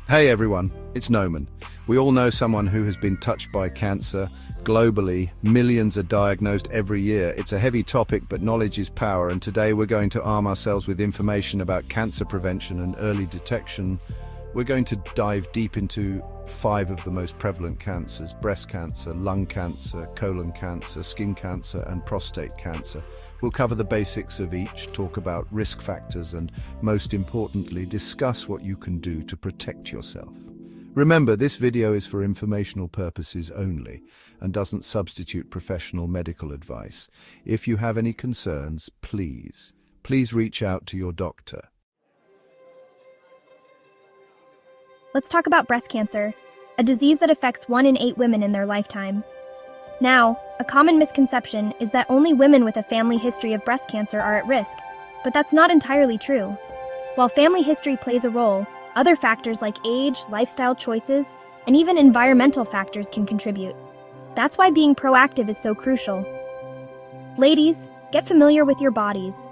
Hey everyone, it's Noman. We all know someone who has been touched by cancer. Globally, millions are diagnosed every year. It's a heavy topic, but knowledge is power, and today we're going to arm ourselves with information about cancer prevention and early detection. We're going to dive deep into 5 of the most prevalent cancers: breast cancer, lung cancer, colon cancer, skin cancer, and prostate cancer. We'll cover the basics of each, talk about risk factors, and most importantly, discuss what you can do to protect yourself. Remember, this video is for informational purposes only and doesn't substitute professional medical advice. If you have any concerns, please reach out to your doctor. Let's talk about breast cancer, a disease that affects 1 in 8 women in their lifetime. Now, a common misconception is that only women with a family history of breast cancer are at risk, but that's not entirely true. While family history plays a role, other factors like age, lifestyle choices, and even environmental factors can contribute. That's why being proactive is so crucial. Ladies, get familiar with your bodies.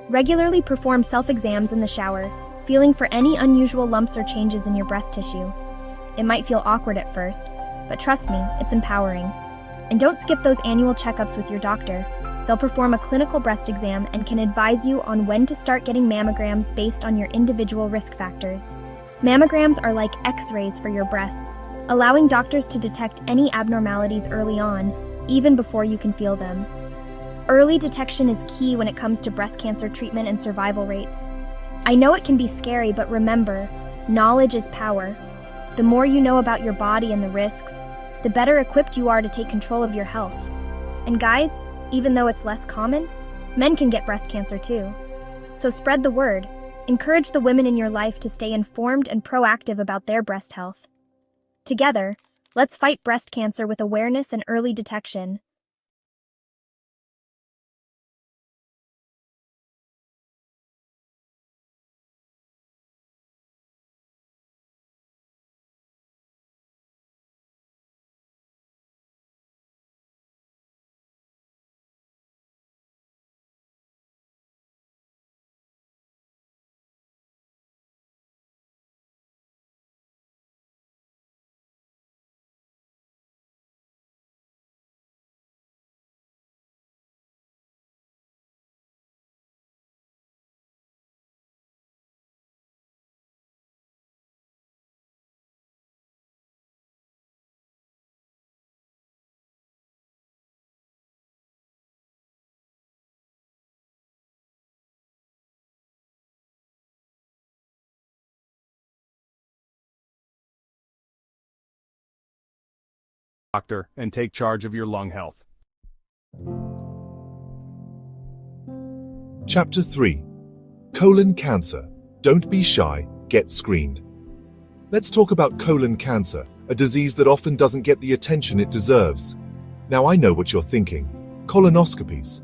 Regularly perform self-exams in the shower, feeling for any unusual lumps or changes in your breast tissue. It might feel awkward at first, but trust me, it's empowering. And don't skip those annual checkups with your doctor. They'll perform a clinical breast exam and can advise you on when to start getting mammograms based on your individual risk factors. Mammograms are like X-rays for your breasts, allowing doctors to detect any abnormalities early on, even before you can feel them. Early detection is key when it comes to breast cancer treatment and survival rates. I know it can be scary, but remember, knowledge is power. The more you know about your body and the risks, the better equipped you are to take control of your health. And guys, even though it's less common, men can get breast cancer too. So spread the word. Encourage the women in your life to stay informed and proactive about their breast health. Together, let's fight breast cancer with awareness and early detection. Doctor and take charge of your lung health. Chapter 3. Colon Cancer. Don't be shy, get screened. Let's talk about colon cancer, a disease that often doesn't get the attention it deserves. Now I know what you're thinking. Colonoscopies.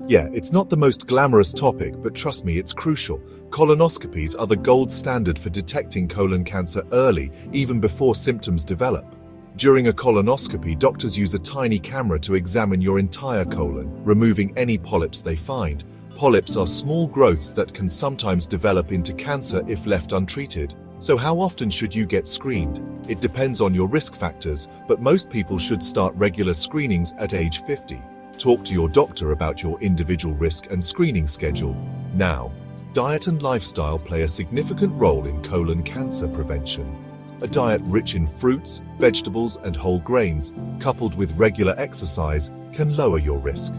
Yeah, it's not the most glamorous topic, but trust me, it's crucial. Colonoscopies are the gold standard for detecting colon cancer early, even before symptoms develop. During a colonoscopy, doctors use a tiny camera to examine your entire colon, removing any polyps they find. Polyps are small growths that can sometimes develop into cancer if left untreated. So how often should you get screened? It depends on your risk factors, but most people should start regular screenings at age 50. Talk to your doctor about your individual risk and screening schedule. Now, diet and lifestyle play a significant role in colon cancer prevention. A diet rich in fruits, vegetables, and whole grains, coupled with regular exercise, can lower your risk.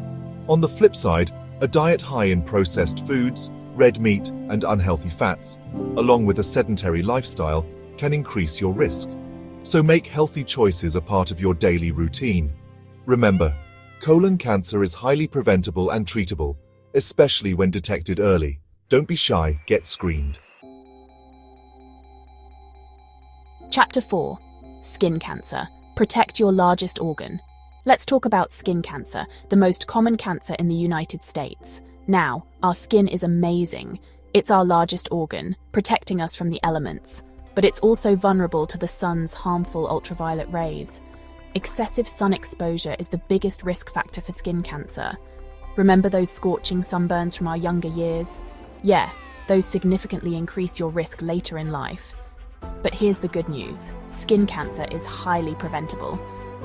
On the flip side, a diet high in processed foods, red meat, and unhealthy fats, along with a sedentary lifestyle, can increase your risk. So make healthy choices a part of your daily routine. Remember, colon cancer is highly preventable and treatable, especially when detected early. Don't be shy, get screened. Chapter 4. Skin cancer. Protect your largest organ. Let's talk about skin cancer, the most common cancer in the United States. Now, our skin is amazing. It's our largest organ, protecting us from the elements. But it's also vulnerable to the sun's harmful ultraviolet rays. Excessive sun exposure is the biggest risk factor for skin cancer. Remember those scorching sunburns from our younger years? Yeah, those significantly increase your risk later in life. But here's the good news. Skin cancer is highly preventable.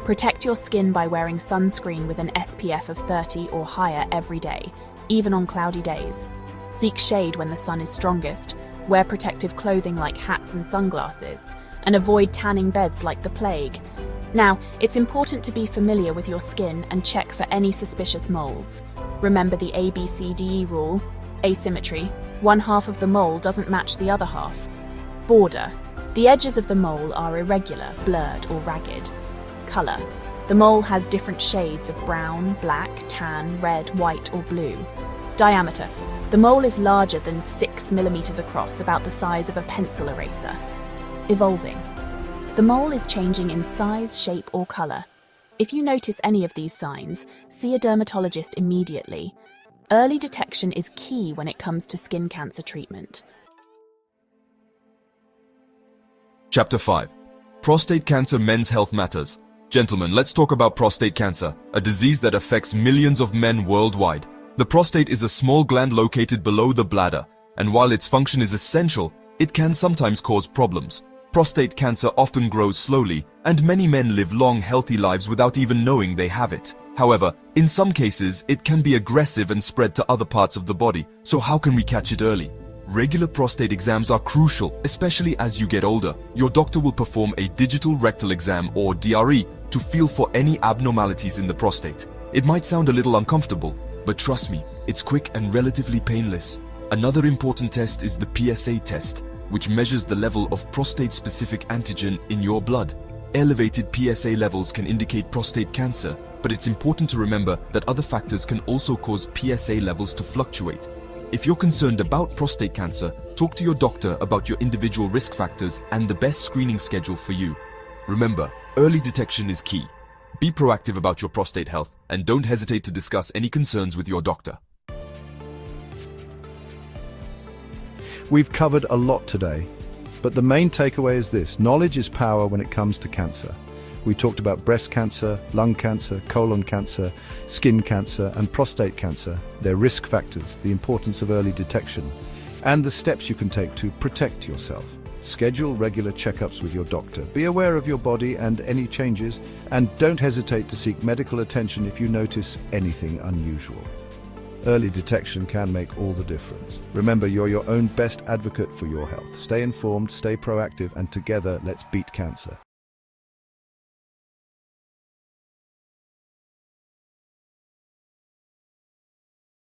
Protect your skin by wearing sunscreen with an SPF of 30 or higher every day, even on cloudy days. Seek shade when the sun is strongest, wear protective clothing like hats and sunglasses, and avoid tanning beds like the plague. Now, it's important to be familiar with your skin and check for any suspicious moles. Remember the ABCDE rule: asymmetry, one half of the mole doesn't match the other half. Border. The edges of the mole are irregular, blurred, or ragged. Color. The mole has different shades of brown, black, tan, red, white, or blue. Diameter. The mole is larger than 6 millimeters across, about the size of a pencil eraser. Evolving. The mole is changing in size, shape, or color. If you notice any of these signs, see a dermatologist immediately. Early detection is key when it comes to skin cancer treatment. Chapter 5. Prostate Cancer Men's Health Matters. Gentlemen, let's talk about prostate cancer, a disease that affects millions of men worldwide. The prostate is a small gland located below the bladder, and while its function is essential, it can sometimes cause problems. Prostate cancer often grows slowly, and many men live long, healthy lives without even knowing they have it. However, in some cases, it can be aggressive and spread to other parts of the body. So how can we catch it early? Regular prostate exams are crucial, especially as you get older. Your doctor will perform a digital rectal exam, or DRE, to feel for any abnormalities in the prostate. It might sound a little uncomfortable, but trust me, it's quick and relatively painless. Another important test is the PSA test, which measures the level of prostate-specific antigen in your blood. Elevated PSA levels can indicate prostate cancer, but it's important to remember that other factors can also cause PSA levels to fluctuate. If you're concerned about prostate cancer, talk to your doctor about your individual risk factors and the best screening schedule for you. Remember, early detection is key. Be proactive about your prostate health and don't hesitate to discuss any concerns with your doctor. We've covered a lot today, but the main takeaway is this: knowledge is power when it comes to cancer. We talked about breast cancer, lung cancer, colon cancer, skin cancer, and prostate cancer, their risk factors, the importance of early detection, and the steps you can take to protect yourself. Schedule regular checkups with your doctor. Be aware of your body and any changes, and don't hesitate to seek medical attention if you notice anything unusual. Early detection can make all the difference. Remember, you're your own best advocate for your health. Stay informed, stay proactive, and together, let's beat cancer.